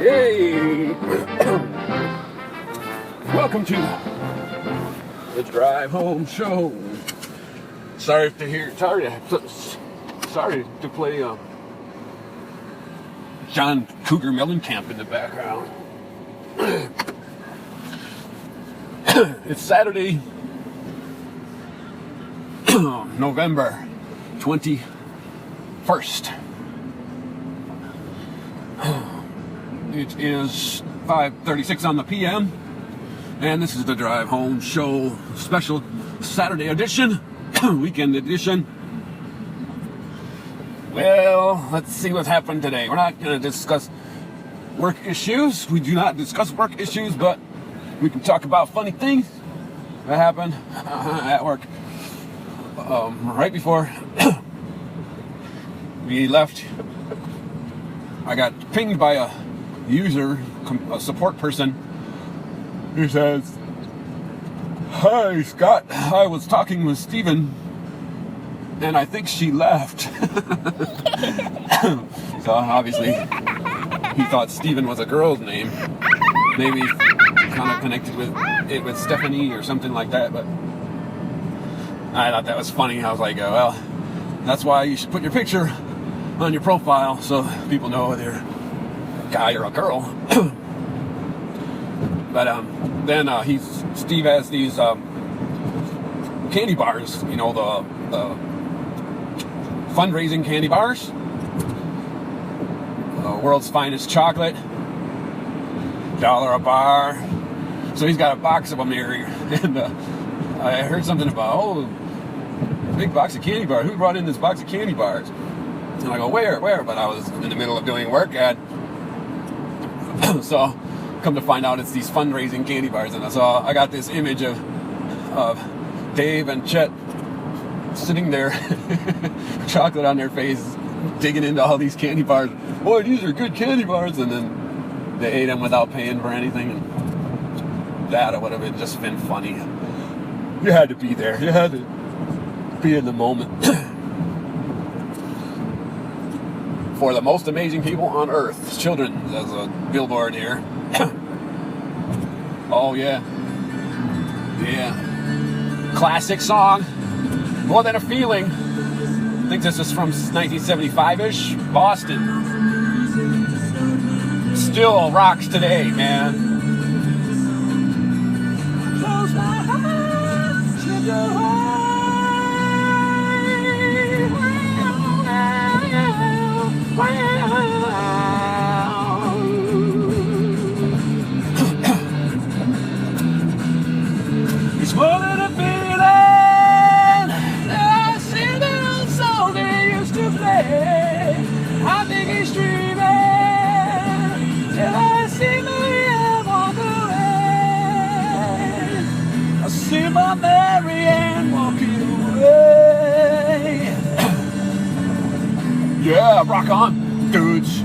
Hey! Welcome to the Drive Home Show. Sorry to play John Cougar Mellencamp in the background. It's Saturday, November 21st. It is 5:36 on the PM, and this is the Drive Home Show special Saturday edition, weekend edition. Well, let's see what's happened today. We're not going to discuss work issues. We do not discuss work issues, but we can talk about funny things that happened at work. Right before we left, I got pinged by a user, a support person, who says, "Hi Scott, I was talking with Steven and I think she left." So obviously he thought Steven was a girl's name. Maybe kind of connected with Stephanie or something like that, but I thought that was funny. I was like, well, that's why you should put your picture on your profile so people know whether you're a guy or a girl. But then Steve has these candy bars, you know, the fundraising candy bars, world's finest chocolate, $1 a bar. So he's got a box of them here, and I heard something about, big box of candy bars. Who brought in this box of candy bars? And I go, where? But I was in the middle of doing work, and so come to find out it's these fundraising candy bars. And so I got this image of Dave and Chet sitting there, chocolate on their face, digging into all these candy bars. Boy, these are good candy bars. And then they ate them without paying for anything. And that would have just been funny. You had to be there. You had to be in the moment. For the most amazing people on earth. Children, there's a billboard here. Oh yeah. Yeah. Classic song. More Than a Feeling. I think this is from 1975-ish. Boston. Still rocks today, man. Close my eyes, slip away. It's more than a feeling. I see that old song they used to play. I think he's dreaming till I see Mary walk away. I see my Mary Ann walking away. Yeah, rock on, dudes.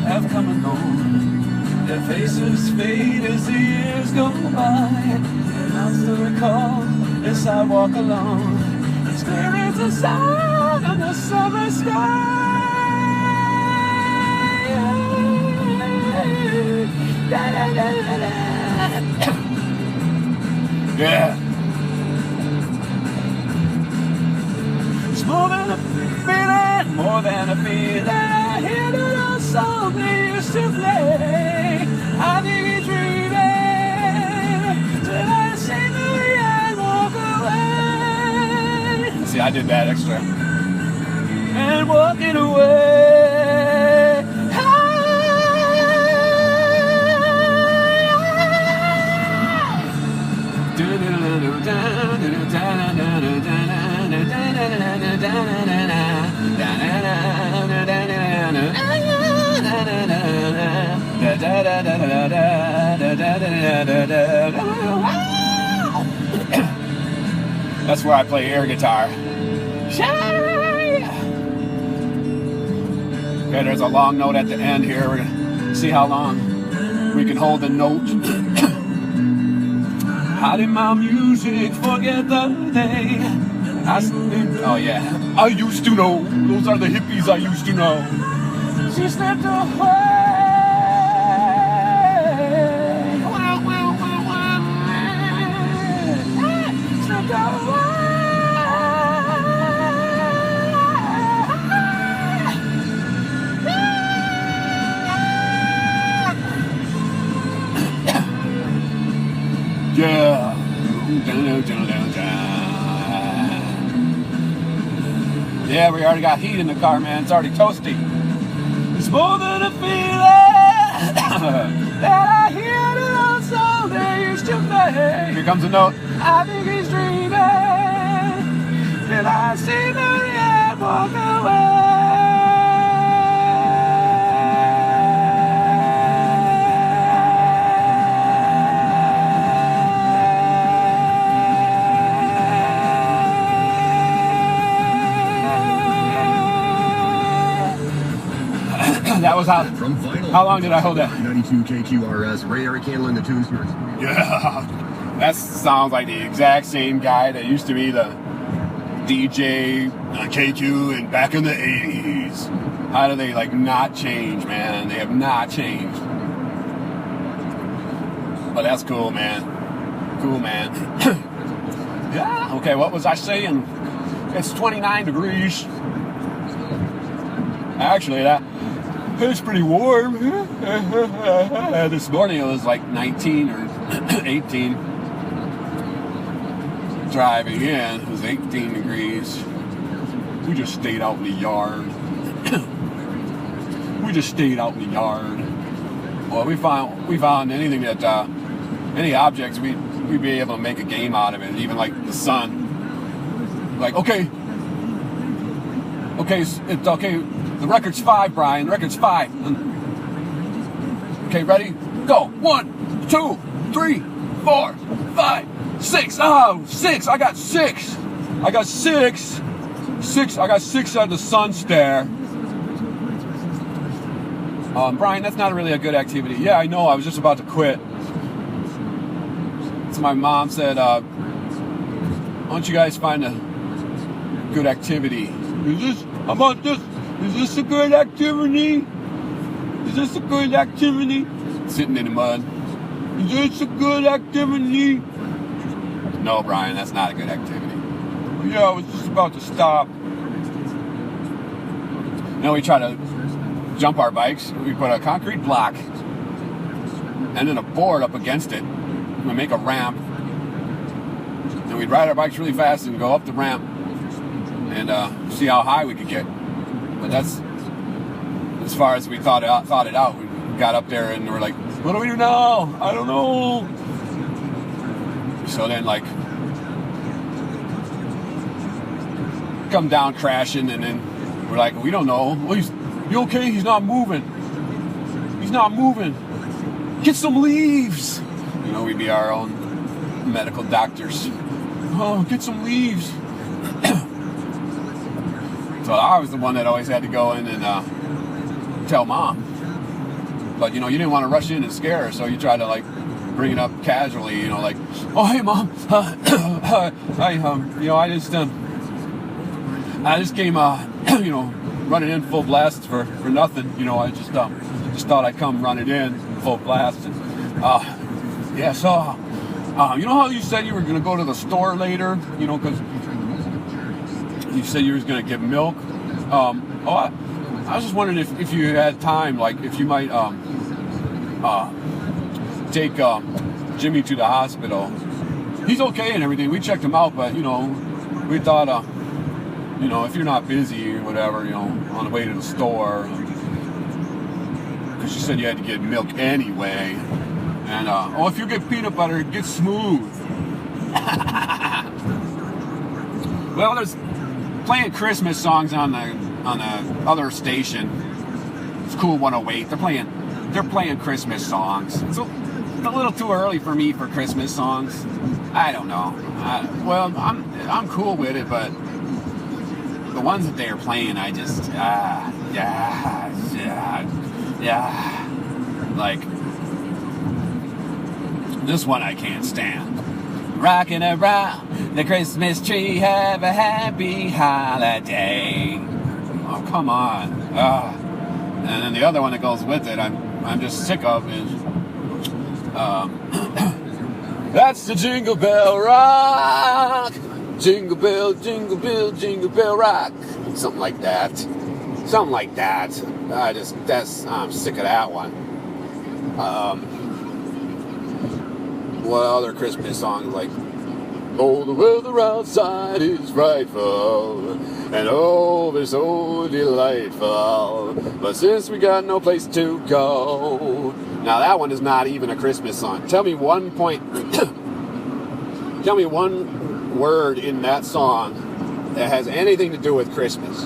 Have come and gone. Their faces fade as the years go by, and I'll still recall as I walk along. It's clear as the sun in the summer sky. Yeah. It's more than a feeling, more than a feeling. I hear that old song they used to play. I think it's dreaming till I see Mary and walk away. See, I did that extra. And walking away. That's where I play air guitar. Okay, there's a long note at the end here. We're gonna see how long we can hold the note. How did my music forget the day Oh yeah. I used to know. Those are the hippies I used to know. She slipped away. Slipped away. Yeah. Yeah, we already got heat in the car, man. It's already toasty. It's more than a feeling that I hear the old song they used to play. Here comes a note. I think he's dreaming, and I see the end walk away. That was how long did I hold that? 92 KQRS, Ray Eric handling the tunes. Yeah, that sounds like the exact same guy that used to be the DJ on KQ and back in the 80s. How do they not change, man? They have not changed. But that's cool, man. Cool, man. Yeah, okay, what was I saying? It's 29 degrees. Actually, it's pretty warm. This morning it was like 19 or 18. Driving in, it was 18 degrees. We just stayed out in the yard. Well, we found anything that, any objects, we'd be able to make a game out of it. Even like the sun. Like, okay, it's okay. The record's 5, Brian. The record's 5. Okay, ready? Go. 1, 2, 3, 4, 5, 6. Oh, 6. I got 6. I got 6. I got 6 at the sun stare. Brian, that's not really a good activity. Yeah, I know. I was just about to quit. So my mom said, why don't you guys find a good activity? How about this? Is this a good activity? Sitting in the mud. Is this a good activity? No, Brian, that's not a good activity. Yeah, I was just about to stop. Now we try to jump our bikes. We put a concrete block and then a board up against it. We make a ramp. And we'd ride our bikes really fast and go up the ramp and see how high we could get. But that's as far as we thought it out. We got up there and we're like, what do we do now? I don't know. So then come down crashing, and then we're like, we don't know. Well, you okay? He's not moving. Get some leaves. We'd be our own medical doctors. Oh, get some leaves. So I was the one that always had to go in and tell Mom. But, you didn't want to rush in and scare her, so you tried to, bring it up casually, oh, hey, Mom, I just came, running in full blast for nothing. I just thought I'd come running in full blast. And, yeah, so, you know how you said you were going to go to the store later, because you said you was going to get milk. I was just wondering if you had time, if you might take Jimmy to the hospital. He's okay and everything. We checked him out, but we thought, if you're not busy or whatever, on the way to the store, because you said you had to get milk anyway. And if you get peanut butter, it gets smooth. Well, there's playing Christmas songs on the other station. It's Cool 108. They're playing Christmas songs. It's a little too early for me for Christmas songs. I don't know. I'm cool with it, but the ones that they're playing, I just like this one I can't stand. rocking around the Christmas tree. Have a happy holiday. Oh, come on. And then the other one that goes with it, I'm just sick of is that's the Jingle Bell Rock. Jingle bell, jingle bell, jingle bell rock. Something like that. Something like that. I'm sick of that one. What other Christmas songs like? Oh, the weather outside is frightful, and oh, it's so delightful. But since we got no place to go. Now that one is not even a Christmas song. Tell me one word in that song that has anything to do with Christmas.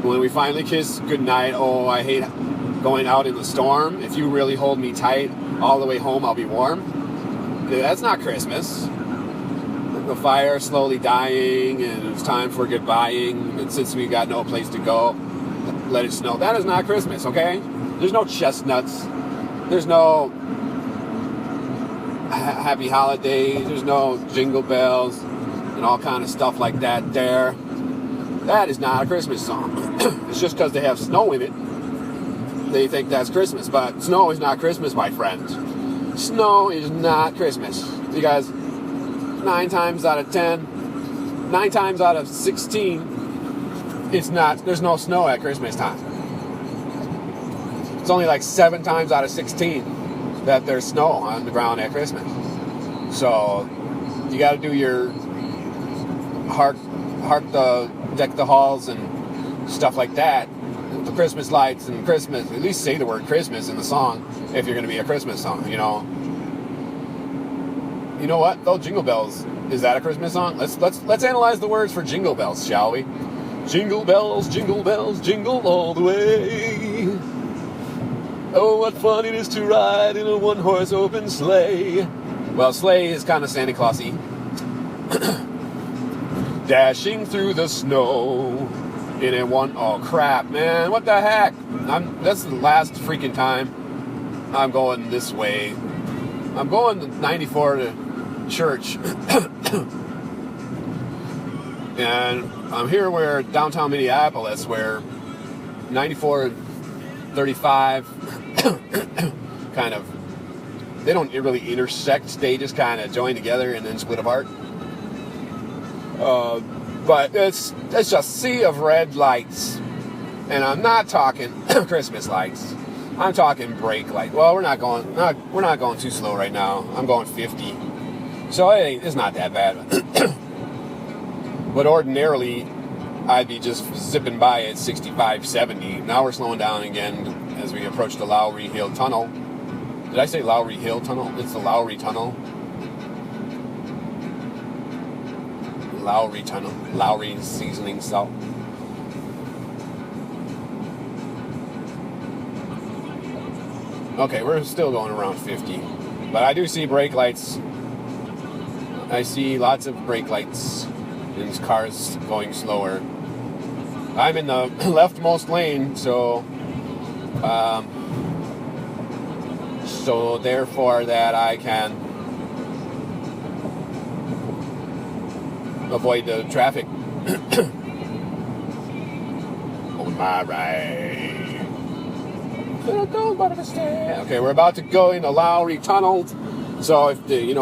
When we finally kiss goodnight, oh, I hate going out in the storm. If you really hold me tight, all the way home I'll be warm. That's not Christmas. The fire slowly dying, and it's time for goodbying, and since we got no place to go, let it snow. That is not Christmas, okay? There's no chestnuts. There's no happy holidays. There's no jingle bells and all kind of stuff like that there. That is not a Christmas song. It's just because they have snow in it, they think that's Christmas. But snow is not Christmas, my friend. Snow is not Christmas. Because 9 times out of 16, it's not. There's no snow at Christmas time. It's only like 7 times out of 16 that there's snow on the ground at Christmas. So you got to do your deck the halls and stuff like that. The Christmas lights and Christmas. At least say the word Christmas in the song if you're going to be a Christmas song. You know. You know what? Though Jingle Bells, is that a Christmas song? Let's analyze the words for Jingle Bells, shall we? Jingle bells, jingle all the way. Oh, what fun it is to ride in a one-horse open sleigh. Well, sleigh is kind of Santa Claus-y. Dashing through the snow in a one... Oh, crap, man. What the heck? That's the last freaking time I'm going this way. I'm going to 94 to church. And I'm here where downtown Minneapolis, where 94 and 35 kind of, they don't really intersect. They just kind of join together and then split apart. But it's just a sea of red lights. And I'm not talking Christmas lights. I'm talking brake light. Well, we're not going too slow right now. I'm going 50. So it's not that bad. But ordinarily, I'd be just zipping by at 65, 70. Now we're slowing down again as we approach the Lowry Hill Tunnel. Did I say Lowry Hill Tunnel? It's the Lowry Tunnel. Lowry Tunnel. Lowry seasoning salt. Okay, we're still going around 50. But I do see brake lights. I see lots of brake lights and cars going slower. I'm in the leftmost lane, so therefore that I can avoid the traffic. On my right. Okay, we're about to go into Lowry Tunnel. So if the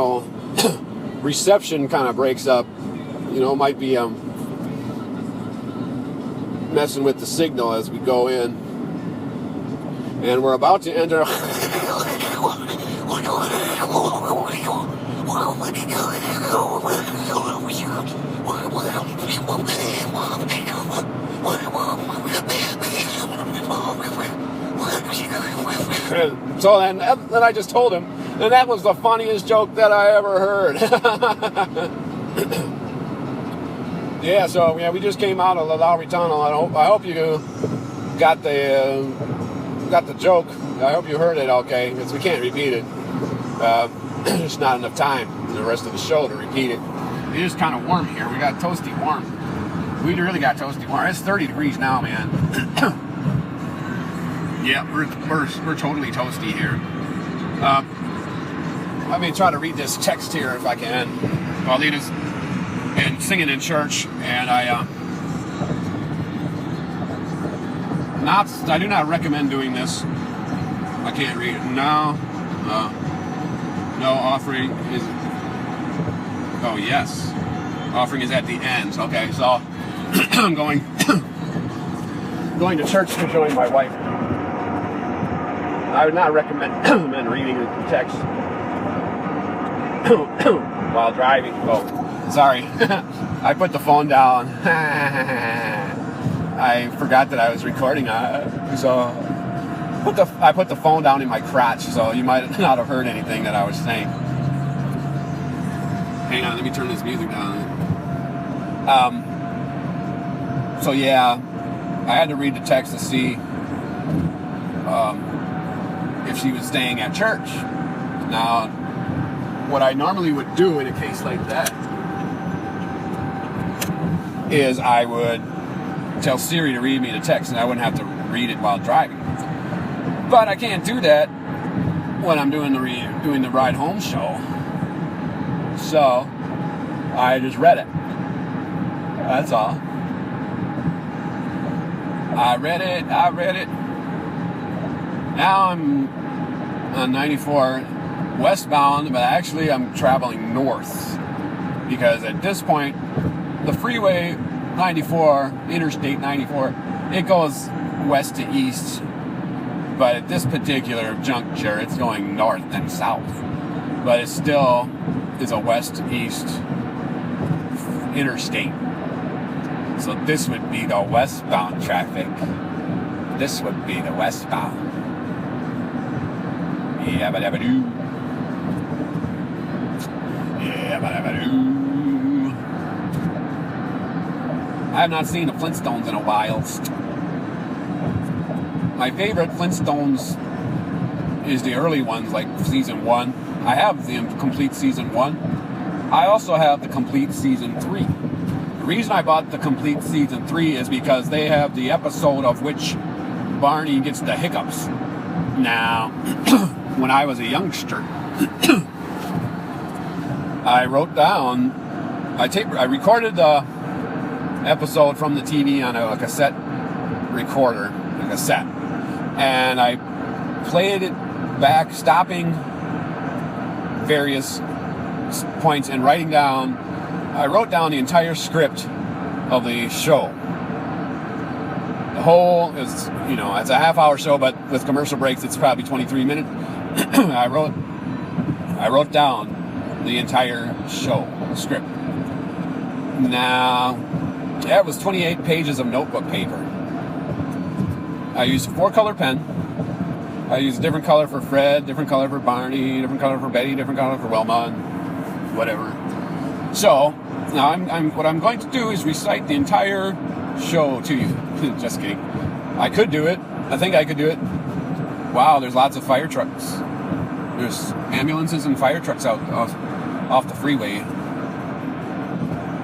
reception kind of breaks up, might be messing with the signal as we go in. And we're about to enter. So then I just told him, and that was the funniest joke that I ever heard. Yeah, so we just came out of the Lowry Tunnel. I hope you got the joke. I hope you heard it okay, because we can't repeat it. There's not enough time in the rest of the show to repeat it. It is kind of warm here. We got toasty warm. We really got toasty warm. It's 30 degrees now, man. Yeah, we're totally toasty here. Let me try to read this text here if I can. While Lena's and singing in church, and I do not recommend doing this. I can't read it. No offering is. Oh yes, offering is at the end. Okay, so I'm going to church to join my wife. I would not recommend reading the text while driving. Oh, sorry. I put the phone down. I forgot that I was recording. So I put the phone down in my crotch, so you might not have heard anything that I was saying. Hang on, let me turn this music down. So yeah, I had to read the text to see if she was staying at church. Now, what I normally would do in a case like that is I would tell Siri to read me the text, and I wouldn't have to read it while driving. But I can't do that when I'm doing the ride home show. So I just read it. That's all. I read it. Now I'm on 94 westbound, but actually I'm traveling north, because at this point the freeway 94, Interstate 94, it goes west to east, but at this particular juncture it's going north and south, but it still is a west-east interstate. So this would be the westbound traffic. This would be the westbound. Yabba-dabba-doo. Yabba-dabba-doo. I have not seen the Flintstones in a while. My favorite Flintstones is the early ones, like season 1. I have the complete season 1. I also have the complete season 3. The reason I bought the complete season 3 is because they have the episode of which Barney gets the hiccups. Now, when I was a youngster, I wrote down, I recorded the episode from the TV on a cassette recorder, a cassette, and I played it back, stopping various points and writing down. I wrote down the entire script of the show. The whole is, it's a half-hour show, but with commercial breaks, it's probably 23 minutes. I wrote down the entire show script. Now, that was 28 pages of notebook paper. I used a 4-color pen. I used a different color for Fred, different color for Barney, different color for Betty, different color for Wilma, and whatever. So, now what I'm going to do is recite the entire show to you. Just kidding. I could do it. I think I could do it. Wow, there's lots of fire trucks. There's ambulances and fire trucks out off the freeway.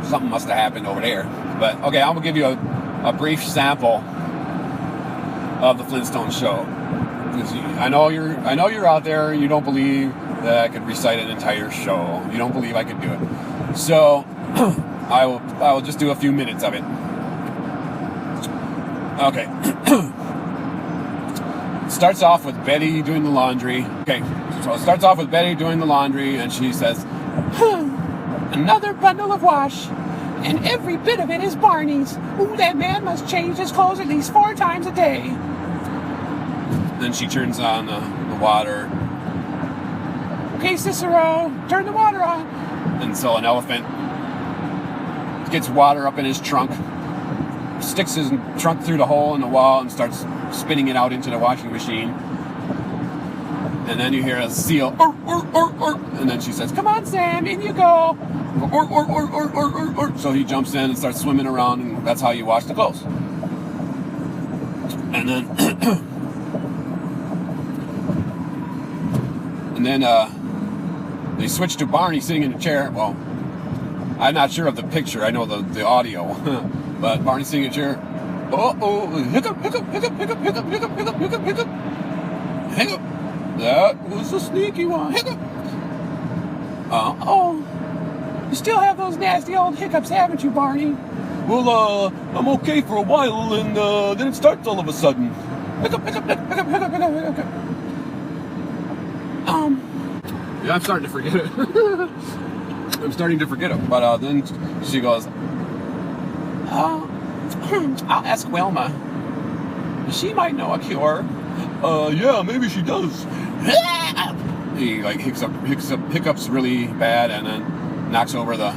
Something must have happened over there. But okay, I'm gonna give you a brief sample of the Flintstones show. I know you're out there and you don't believe that I could recite an entire show. You don't believe I could do it. So I will just do a few minutes of it. Okay. It starts off with Betty doing the laundry. Okay, so it starts off with Betty doing the laundry, and she says, "Another bundle of wash, and every bit of it is Barney's. Ooh, that man must change his clothes at least 4 times a day." Then she turns on the water. "Okay, Cicero, turn the water on." And so an elephant gets water up in his trunk, sticks his trunk through the hole in the wall, and starts spitting it out into the washing machine. And then you hear a seal, "Or, or, or, or." And then she says, "Come on, Sam, in you go." Or, or, or, or, or, or, or. So he jumps in and starts swimming around, and that's how you wash the clothes. And then, they switch to Barney sitting in a chair. Well, I'm not sure of the picture. I know the audio. But Barney sitting in a chair. Uh-oh, hiccup, hiccup, hiccup, hiccup, hiccup, hiccup, hiccup, hiccup, hiccup. Hiccup. That was a sneaky one. Hiccup. Oh, you still have those nasty old hiccups, haven't you, Barney? Well, I'm okay for a while, and then it starts all of a sudden. Hiccup, hiccup, hiccup, hiccup, hiccup, hiccup, hiccup. Yeah, I'm starting to forget it. I'm starting to forget it. But then she goes, I'll ask Wilma. She might know a cure. Yeah, maybe she does. He like hiccups really bad, and then knocks over the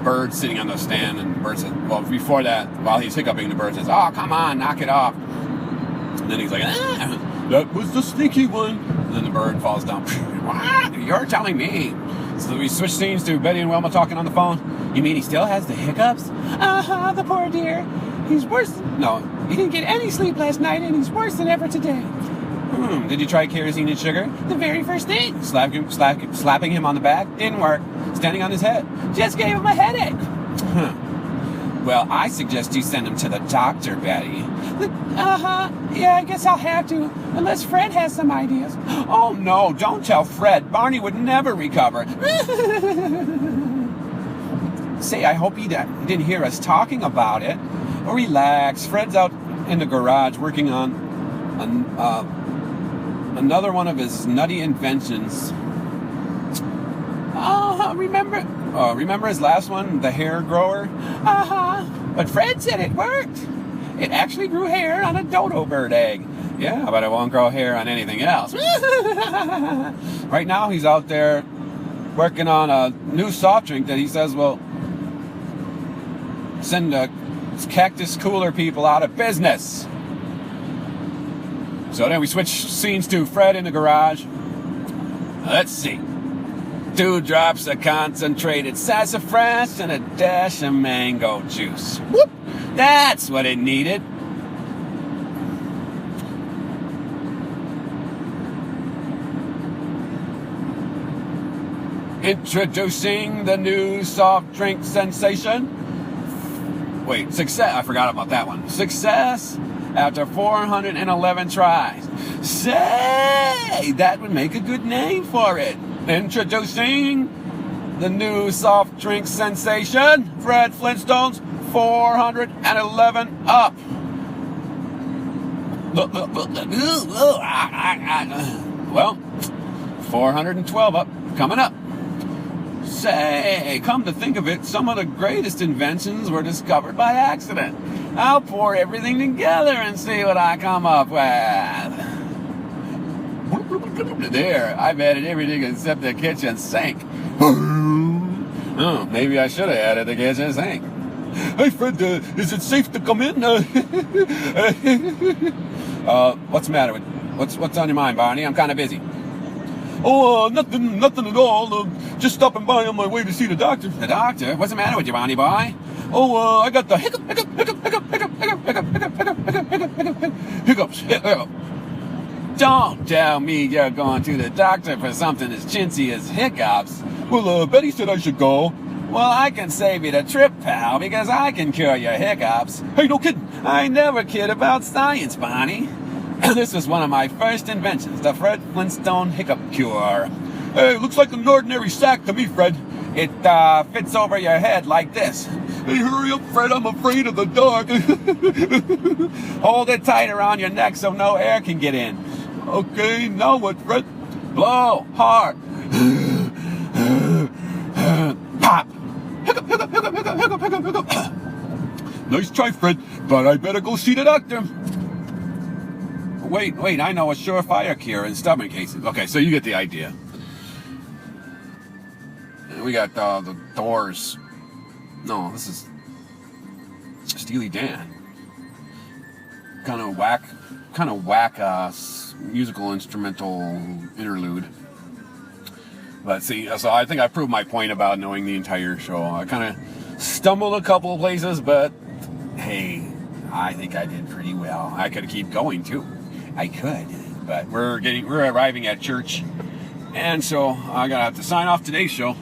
bird sitting on the stand, and the bird says, well, before that, while he's hiccuping, the bird says, oh, come on, knock it off. And then he's like, that was the sneaky one. And then the bird falls down. What? You're telling me. So we switch scenes to Betty and Wilma talking on the phone. You mean he still has the hiccups? Uh-huh, the poor dear. He's worse. No, he didn't get any sleep last night, and he's worse than ever today. Did you try kerosene and sugar? The very first thing. Slapping him on the back? Didn't work. Standing on his head? Just gave him a headache. Well, I suggest you send him to the doctor, Betty. Yeah, I guess I'll have to. Unless Fred has some ideas. Oh, no, don't tell Fred. Barney would never recover. Say, I hope he didn't hear us talking about it. Oh, relax. Fred's out in the garage working on another one of his nutty inventions. Remember his last one, the hair grower? But Fred said it worked. It actually grew hair on a dodo bird egg. Yeah, but it won't grow hair on anything else. Right now he's out there working on a new soft drink that he says will send the cactus cooler people out of business. So then we switch scenes to Fred in the garage. Let's see. 2 drops of concentrated sassafras and a dash of mango juice. Whoop! That's what it needed. Introducing the new soft drink sensation. Wait, success. I forgot about that one. Success after 411 tries. Say, that would make a good name for it. Introducing the new soft drink sensation, Fred Flintstones, 411 up. Well, 412 up, coming up. Say, come to think of it, some of the greatest inventions were discovered by accident. I'll pour everything together and see what I come up with. There, I've added everything except the kitchen sink. Oh, maybe I should have added the kitchen sink. Hey, Fred, is it safe to come in? What's the matter with? What's on your mind, Barney? I'm kind of busy. Oh, nothing at all. Just stopping by on my way to see the doctor. The doctor? What's the matter with you, Barney boy? Oh, I got the hiccups. Don't tell me you're going to the doctor for something as chintzy as hiccups. Well, Betty said I should go. Well, I can save you the trip, pal, because I can cure your hiccups. Hey, no kidding. I never kid about science, Barney. This was one of my first inventions, the Fred Flintstone hiccup cure. Hey, looks like an ordinary sack to me, Fred. It fits over your head like this. Hey, hurry up, Fred, I'm afraid of the dark. Hold it tight around your neck so no air can get in. Okay, now what, Fred? Blow hard. Pop. Hiccup, hiccup, hiccup, hiccup, hiccup, hiccup, hiccup. Nice try, Fred, but I better go see the doctor. Wait, I know a surefire cure in stubborn cases. Okay, so you get the idea. We got the Doors. No, this is Steely Dan. Kind of whack musical instrumental interlude. But see, so I think I proved my point about knowing the entire show. I kind of stumbled a couple of places, but hey, I think I did pretty well. I could keep going too. I could, but we're arriving at church, and so I'm gonna have to sign off today's show.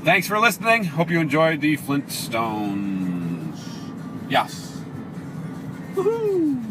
Thanks for listening. Hope you enjoyed the Flintstones. Yes. Woohoo!